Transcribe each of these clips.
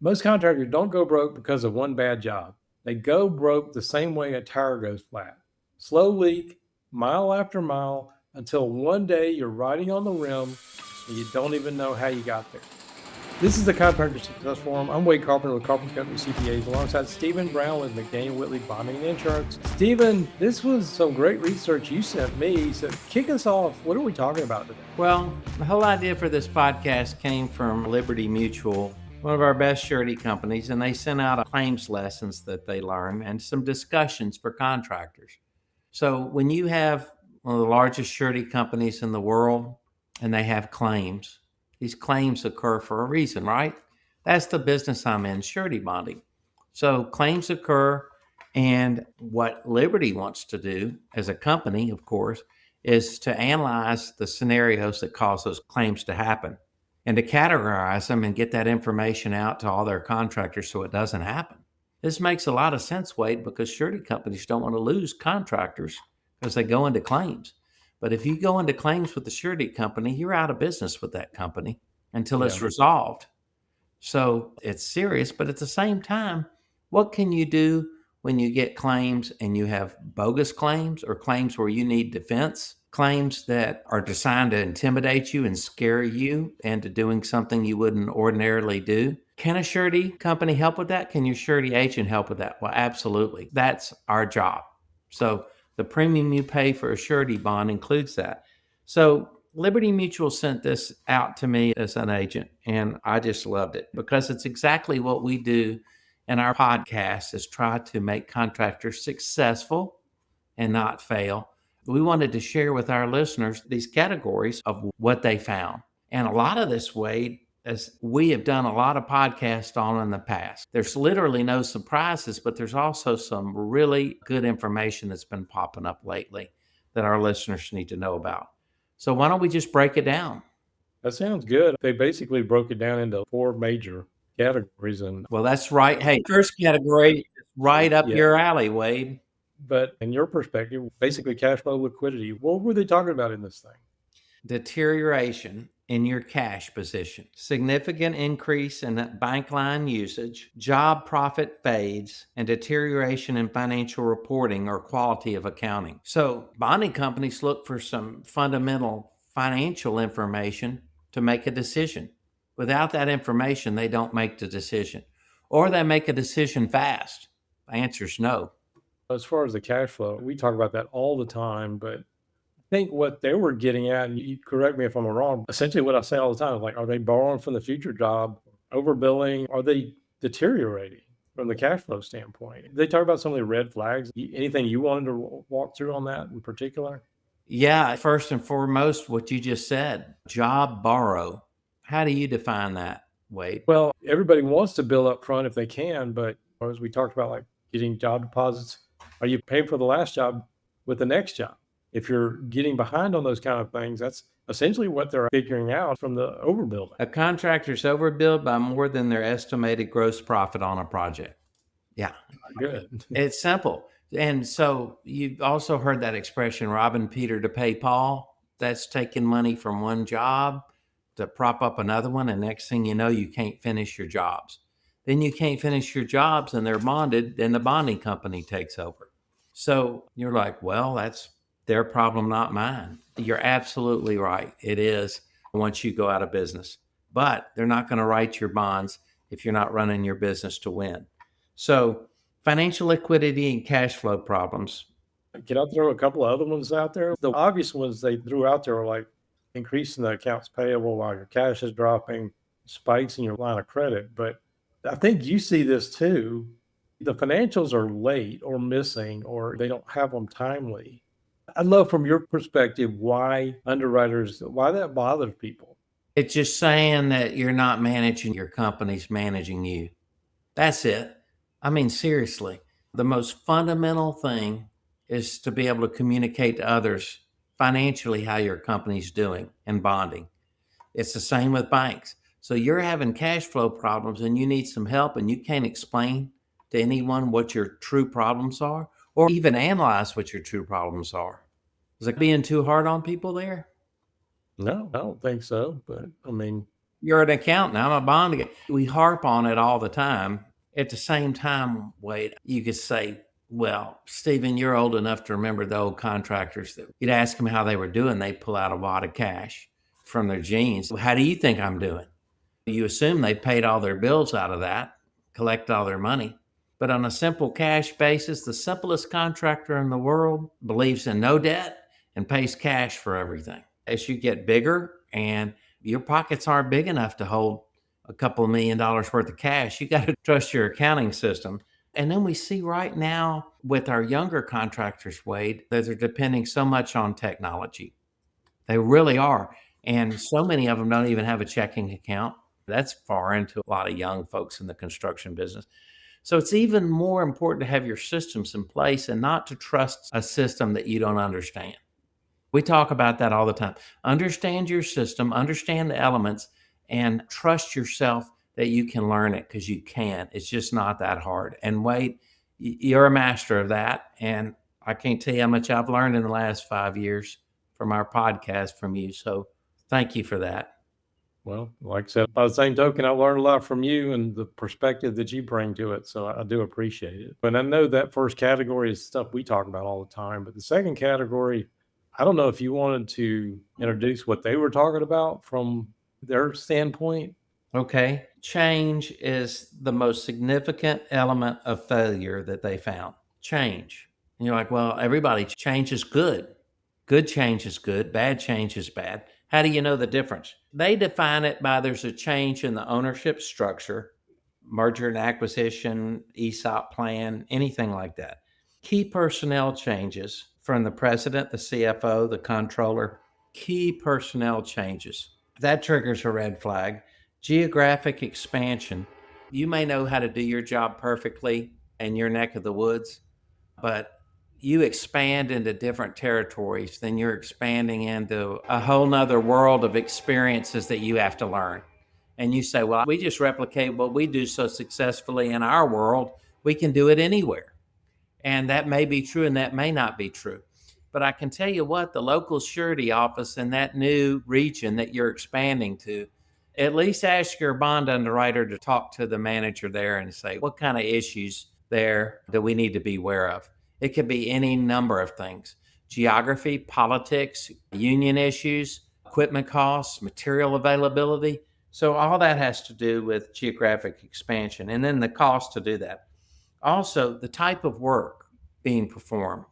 Most contractors don't go broke because of one bad job. They go broke the same way a tire goes flat. Slow leak, mile after mile, until one day you're riding on the rim and you don't even know how you got there. This is the Contractor Success Forum. I'm Wade Carpenter with Carpenter Company CPAs alongside Stephen Brown with McDaniel Whitley Bonding and Insurance. Stephen, this was some great research you sent me. So kick us off. What are we talking about today? Well, the whole idea for this podcast came from Liberty Mutual, one of our best surety companies, and they sent out claims lessons that they learned and some discussions for contractors. So when you have one of the largest surety companies in the world and they have claims, these claims occur for a reason, right? That's the business I'm in, surety bonding. So claims occur, and what Liberty wants to do as a company, of course, is to analyze the scenarios that cause those claims to happen and to categorize them and get that information out to all their contractors so it doesn't happen. This makes a lot of sense, Wade, because surety companies don't want to lose contractors because they go into claims. But if you go into claims with the surety company, you're out of business with that company until it's resolved. So it's serious, but at the same time, what can you do when you get claims and you have bogus claims or claims where you need defense, claims that are designed to intimidate you and scare you into doing something you wouldn't ordinarily do? Can a surety company help with that? Can your surety agent help with that? Well, absolutely. That's our job. So the premium you pay for a surety bond includes that. So Liberty Mutual sent this out to me as an agent, and I just loved it because it's exactly what we do in our podcast, is try to make contractors successful and not fail. We wanted to share with our listeners these categories of what they found. And a lot of this, Wade, as we have done a lot of podcasts on in the past. There's literally no surprises, but there's also some really good information that's been popping up lately that our listeners need to know about. So why don't we just break it down? That sounds good. They basically broke it down into 4 major categories. And well, that's right. Hey, first category is right up your alley, Wade. But in your perspective, basically cash flow, liquidity, what were they talking about in this thing? Deterioration in your cash position, significant increase in bank line usage, job profit fades, and deterioration in financial reporting or quality of accounting. So bonding companies look for some fundamental financial information to make a decision. Without that information, they don't make the decision, or they make a decision fast. The answer is no. As far as the cash flow, we talk about that all the time, but I think what they were getting at, and you correct me if I'm wrong, essentially what I say all the time is like, are they borrowing from the future job, overbilling? Are they deteriorating from the cash flow standpoint? They talk about some of the red flags. Anything you wanted to walk through on that in particular? Yeah, first and foremost, what you just said, job borrow. How do you define that, Wade? Well, everybody wants to bill up front if they can, but as we talked about, like getting job deposits, are you paying for the last job with the next job? If you're getting behind on those kind of things, that's essentially what they're figuring out from the overbuilding. A contractor's overbilled by more than their estimated gross profit on a project. Yeah. Good. It's simple. And so you've also heard that expression, robbing Peter to pay Paul. That's taking money from one job to prop up another one. And next thing you know, you can't finish your jobs. Then you can't finish your jobs and they're bonded, then the bonding company takes over. So you're like, well, that's their problem, not mine. You're absolutely right. It is once you go out of business. But they're not going to write your bonds if you're not running your business to win. So financial liquidity and cash flow problems. Can I throw a couple of other ones out there? The obvious ones they threw out there were like increasing the accounts payable while your cash is dropping, spikes in your line of credit. But I think you see this too. The financials are late or missing, or they don't have them timely. I'd love from your perspective why that bothers people. It's just saying that you're not managing your company's managing you. That's it. I mean, seriously, the most fundamental thing is to be able to communicate to others financially how your company's doing and bonding. It's the same with banks. So you're having cash flow problems and you need some help and you can't explain to anyone what your true problems are or even analyze what your true problems are. Is it being too hard on people there? No, I don't think so. But I mean, You're an accountant. I'm a bond guy. We harp on it all the time. At the same time, Wade, you could say, well, Stephen, you're old enough to remember the old contractors that you'd ask them how they were doing. They'd pull out a wad of cash from their jeans. How do you think I'm doing? You assume they paid all their bills out of that, collect all their money. But on a simple cash basis, the simplest contractor in the world believes in no debt and pays cash for everything. As you get bigger and your pockets aren't big enough to hold a couple of $1 million worth of cash, you got to trust your accounting system. And then we see right now with our younger contractors, Wade, that they're depending so much on technology. They really are. And so many of them don't even have a checking account. That's far into a lot of young folks in the construction business. So it's even more important to have your systems in place and not to trust a system that you don't understand. We talk about that all the time. Understand your system, understand the elements, and trust yourself that you can learn it, because you can. It's just not that hard. And Wade, you're a master of that. And I can't tell you how much I've learned in the last 5 years from our podcast from you. So thank you for that. Well, like I said, by the same token, I learned a lot from you and the perspective that you bring to it. So I do appreciate it. And I know that first category is stuff we talk about all the time. But the second category, I don't know if you wanted to introduce what they were talking about from their standpoint. Okay. Change is the most significant element of failure that they found. Change. And you're like, well, everybody, change is good. Good change is good. Bad change is bad. How do you know the difference? They define it by there's a change in the ownership structure, merger and acquisition, ESOP plan, anything like that. Key personnel changes from the president, the CFO, the controller, key personnel changes. That triggers a red flag. Geographic expansion. You may know how to do your job perfectly in your neck of the woods, but you expand into different territories, then you're expanding into a whole nother world of experiences that you have to learn. And you say, well, we just replicate what we do so successfully in our world, we can do it anywhere. And that may be true and that may not be true. But I can tell you what, the local surety office in that new region that you're expanding to, at least ask your bond underwriter to talk to the manager there and say, what kind of issues there do we need to be aware of? It could be any number of things: geography, politics, union issues, equipment costs, material availability. So all that has to do with geographic expansion, and then the cost to do that. Also, the type of work being performed.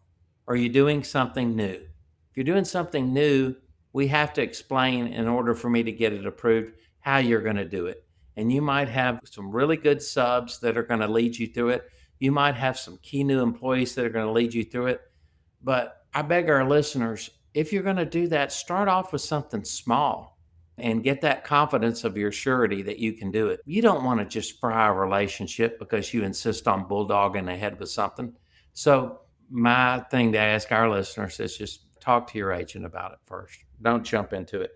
Are you doing something new? If you're doing something new, we have to explain, in order for me to get it approved, how you're going to do it. And you might have some really good subs that are going to lead you through it. You might have some key new employees that are going to lead you through it. But I beg our listeners, if you're going to do that, start off with something small and get that confidence of your surety that you can do it. You don't want to just fry a relationship because you insist on bulldogging ahead with something. So my thing to ask our listeners is just talk to your agent about it first. Don't jump into it.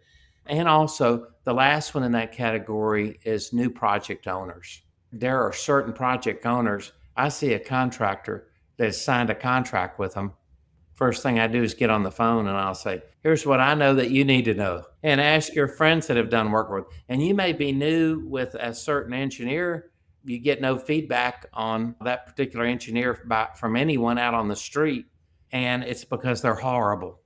And also, the last one in that category is new project owners. There are certain project owners. I see a contractor that has signed a contract with them. First thing I do is get on the phone and I'll say, here's what I know that you need to know. And ask your friends that have done work with. And you may be new with a certain engineer. You get no feedback on that particular engineer from anyone out on the street. And it's because they're horrible.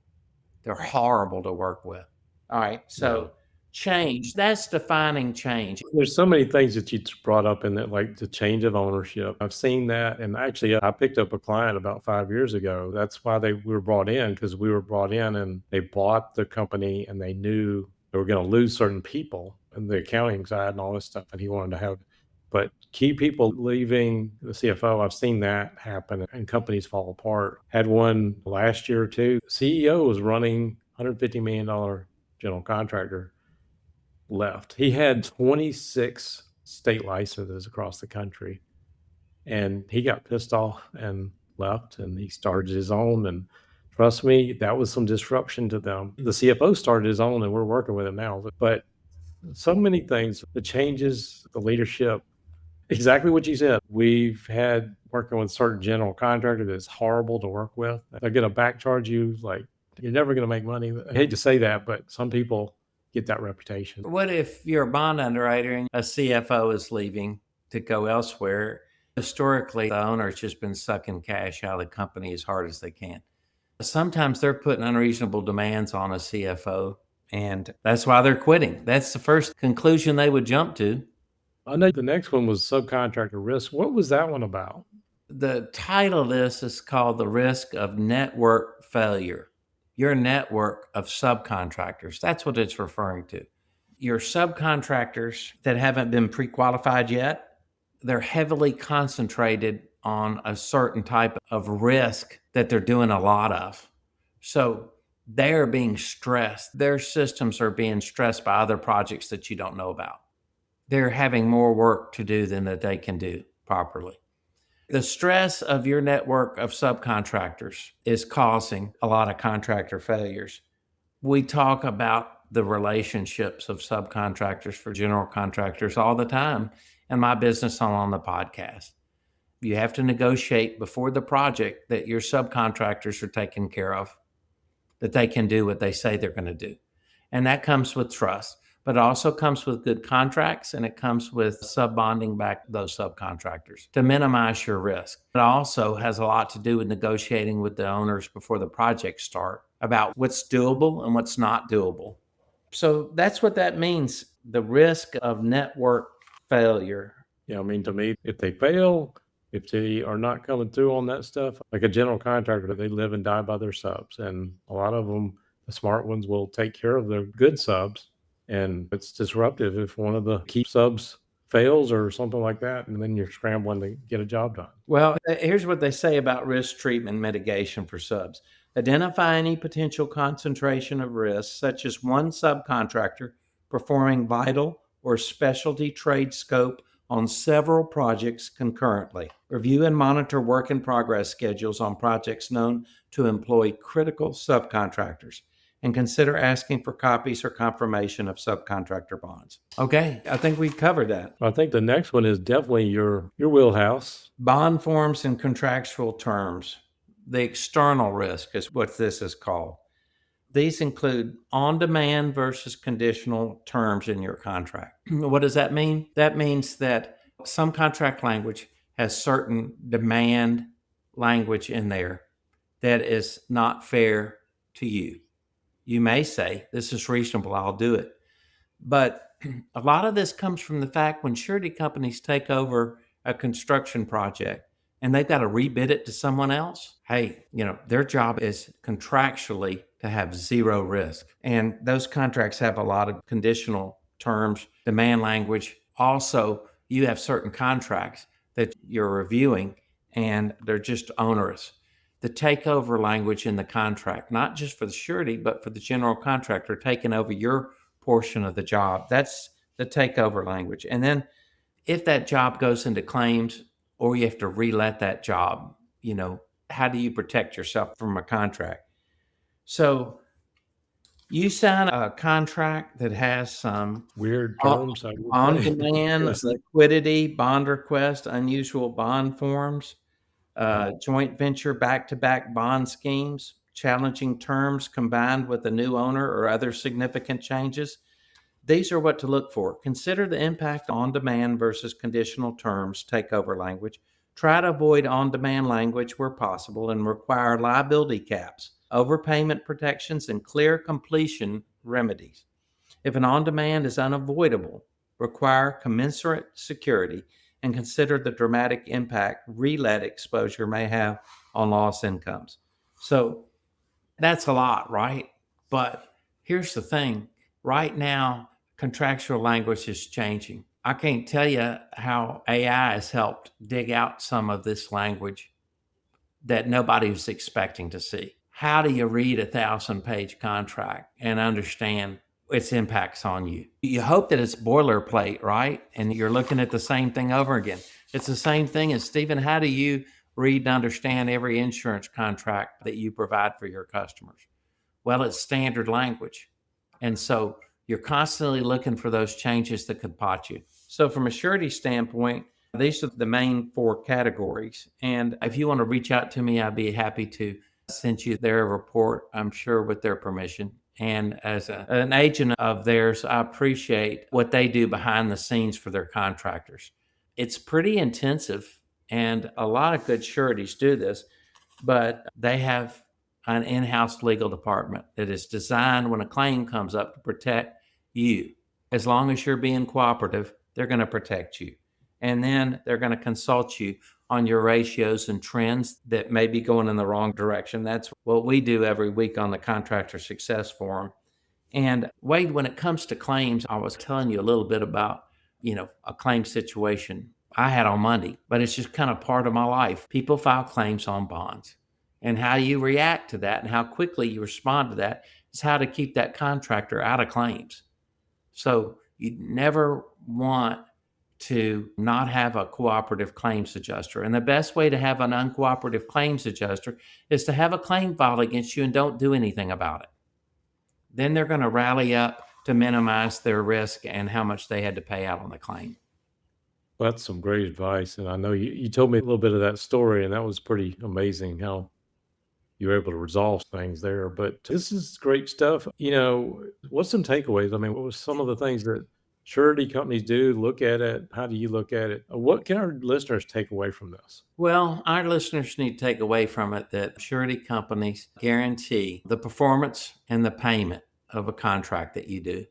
They're horrible to work with. All right. So change, that's defining change. There's so many things that you brought up in that, like the change of ownership. I've seen that. And actually, I picked up a client about 5 years ago. That's why we were brought in, because we were brought in and they bought the company and they knew they were going to lose certain people and the accounting side and all this stuff. And he wanted to have, but key people leaving the CFO, I've seen that happen and companies fall apart. Had one last year or two. CEO was running $150 million general contractor, left. He had 26 state licenses across the country, and he got pissed off and left, and he started his own. And trust me, that was some disruption to them. The CFO started his own, and we're working with him now. But so many things, the changes, the leadership, exactly what you said. We've had working with certain general contractor that's horrible to work with. They're going to back charge you like you're never going to make money. I hate to say that, but some people get that reputation. What if you're a bond underwriter and a CFO is leaving to go elsewhere? Historically, the owner's just been sucking cash out of the company as hard as they can. Sometimes they're putting unreasonable demands on a CFO, and that's why they're quitting. That's the first conclusion they would jump to. I know the next one was subcontractor risk. What was that one about? The title of this is called The Risk of Network Failure. Your network of subcontractors. That's what it's referring to. Your subcontractors that haven't been pre-qualified yet, they're heavily concentrated on a certain type of risk that they're doing a lot of. So they're being stressed. Their systems are being stressed by other projects that you don't know about. They're having more work to do than that they can do properly. The stress of your network of subcontractors is causing a lot of contractor failures. We talk about the relationships of subcontractors for general contractors all the time in my business on the podcast. You have to negotiate before the project that your subcontractors are taken care of, that they can do what they say they're going to do. And that comes with trust, but it also comes with good contracts, and it comes with sub-bonding back those subcontractors to minimize your risk. It also has a lot to do with negotiating with the owners before the projects start about what's doable and what's not doable. So that's what that means, the risk of network failure. Yeah, I mean, to me, if they fail, if they are not coming through on that stuff, like a general contractor, they live and die by their subs. And a lot of them, the smart ones, will take care of their good subs. And it's disruptive if one of the key subs fails or something like that, and then you're scrambling to get a job done. Well, here's what they say about risk treatment mitigation for subs. Identify any potential concentration of risk, such as one subcontractor performing vital or specialty trade scope on several projects concurrently. Review and monitor work in progress schedules on projects known to employ critical subcontractors, and consider asking for copies or confirmation of subcontractor bonds. Okay, I think we covered that. I think the next one is definitely your wheelhouse. Bond forms and contractual terms. The external risk is what this is called. These include on-demand versus conditional terms in your contract. What does that mean? That means that some contract language has certain demand language in there that is not fair to you. You may say, this is reasonable, I'll do it. But a lot of this comes from the fact when surety companies take over a construction project and they've got to rebid it to someone else, hey, their job is contractually to have zero risk. And those contracts have a lot of conditional terms, demand language. Also, you have certain contracts that you're reviewing and they're just onerous. The takeover language in the contract, not just for the surety, but for the general contractor taking over your portion of the job. That's the takeover language. And then if that job goes into claims or you have to relet that job, how do you protect yourself from a contract? So you sign a contract that has some weird terms. On-demand, liquidity, bond request, unusual bond forms, joint venture back-to-back bond schemes, challenging terms combined with a new owner or other significant changes. These are what to look for. Consider the impact on demand versus conditional terms, takeover language. Try to avoid on-demand language where possible and require liability caps, overpayment protections, and clear completion remedies. If an on-demand is unavoidable, require commensurate security and consider the dramatic impact relet exposure may have on lost incomes. So that's a lot, right? But here's the thing. Right now, contractual language is changing. I can't tell you how AI has helped dig out some of this language that nobody was expecting to see. How do you read a 1,000-page contract and understand its impacts on you? You hope that it's boilerplate, right? And you're looking at the same thing over again. It's the same thing as, Stephen, how do you read and understand every insurance contract that you provide for your customers? Well, it's standard language. And so you're constantly looking for those changes that could pot you. So from a surety standpoint, these are the main 4 categories. And if you want to reach out to me, I'd be happy to send you their report, I'm sure with their permission. And as an agent of theirs, I appreciate what they do behind the scenes for their contractors. It's pretty intensive, and a lot of good sureties do this, but they have an in-house legal department that is designed when a claim comes up to protect you. As long as you're being cooperative, they're going to protect you. And then they're going to consult you on your ratios and trends that may be going in the wrong direction. That's what we do every week on the Contractor Success Forum. And Wade, when it comes to claims, I was telling you a little bit about, a claim situation I had on Monday, but it's just kind of part of my life. People file claims on bonds, and how you react to that and how quickly you respond to that is how to keep that contractor out of claims. So you never want to not have a cooperative claims adjuster. And the best way to have an uncooperative claims adjuster is to have a claim filed against you and don't do anything about it. Then they're going to rally up to minimize their risk and how much they had to pay out on the claim. Well, that's some great advice. And I know you told me a little bit of that story, and that was pretty amazing how you were able to resolve things there. But this is great stuff. What's some takeaways? I mean, what was some of the things that surety companies do? Look at it. How do you look at it? What can our listeners take away from this? Well, our listeners need to take away from it that surety companies guarantee the performance and the payment of a contract that you do.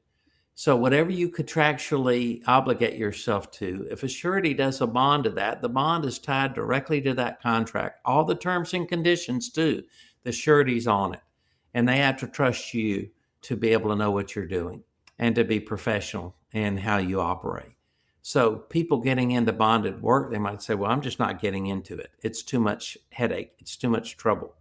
So whatever you contractually obligate yourself to, if a surety does a bond to that, the bond is tied directly to that contract. All the terms and conditions do. The surety's on it. And they have to trust you to be able to know what you're doing and to be professional in how you operate. So people getting into bonded work, they might say, well, I'm just not getting into it. It's too much headache. It's too much trouble.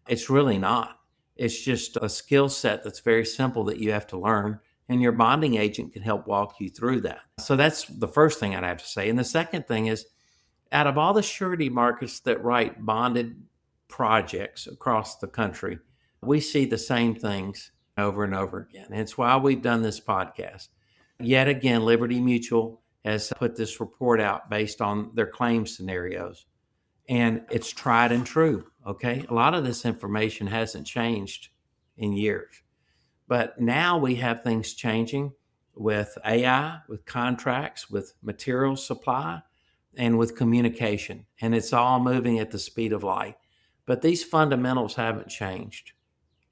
It's really not. It's just a skill set that's very simple that you have to learn. And your bonding agent can help walk you through that. So that's the first thing I'd have to say. And the second thing is, out of all the surety markets that write bonded projects across the country, we see the same things over and over again. And it's why we've done this podcast. Yet again, Liberty Mutual has put this report out based on their claim scenarios. And it's tried and true, okay? A lot of this information hasn't changed in years. But now we have things changing with AI, with contracts, with material supply, and with communication. And it's all moving at the speed of light. But these fundamentals haven't changed,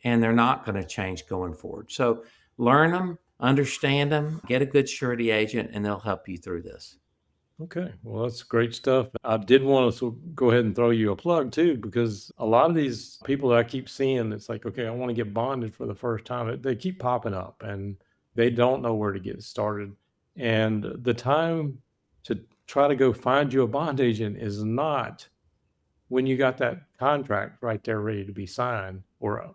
and they're not going to change going forward. So learn them, understand them, get a good surety agent, and they'll help you through this. Okay, well, that's great stuff. I did want to go ahead and throw you a plug too, because a lot of these people that I keep seeing, it's like, okay, I want to get bonded for the first time. They keep popping up and they don't know where to get started. And the time to try to go find you a bond agent is not when you got that contract right there ready to be signed, or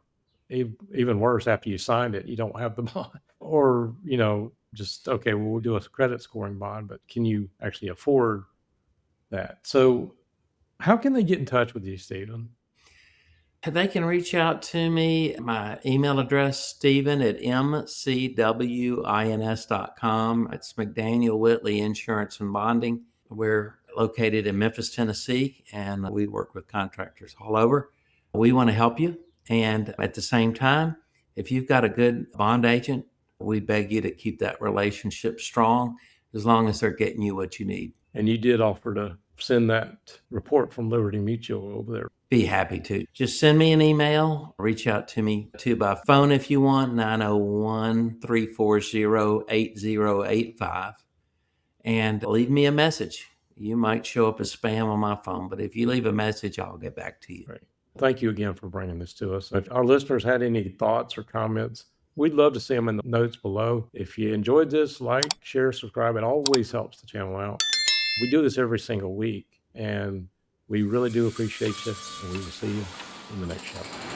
even worse, after you signed it, you don't have the bond, or, just, okay, well, we'll do a credit scoring bond, but can you actually afford that? So how can they get in touch with you, Stephen? They can reach out to me. My email address, stephen@mcwins.com. It's McDaniel Whitley Insurance and Bonding. We're located in Memphis, Tennessee, and we work with contractors all over. We want to help you. And at the same time, if you've got a good bond agent, we beg you to keep that relationship strong as long as they're getting you what you need. And you did offer to send that report from Liberty Mutual over there. Be happy to. Just send me an email, reach out to me too by phone if you want, 901-340-8085, and leave me a message. You might show up as spam on my phone, but if you leave a message, I'll get back to you. Right. Thank you again for bringing this to us. If our listeners had any thoughts or comments, we'd love to see them in the notes below. If you enjoyed this, like, share, subscribe. It always helps the channel out. We do this every single week, and we really do appreciate you, and we will see you in the next show.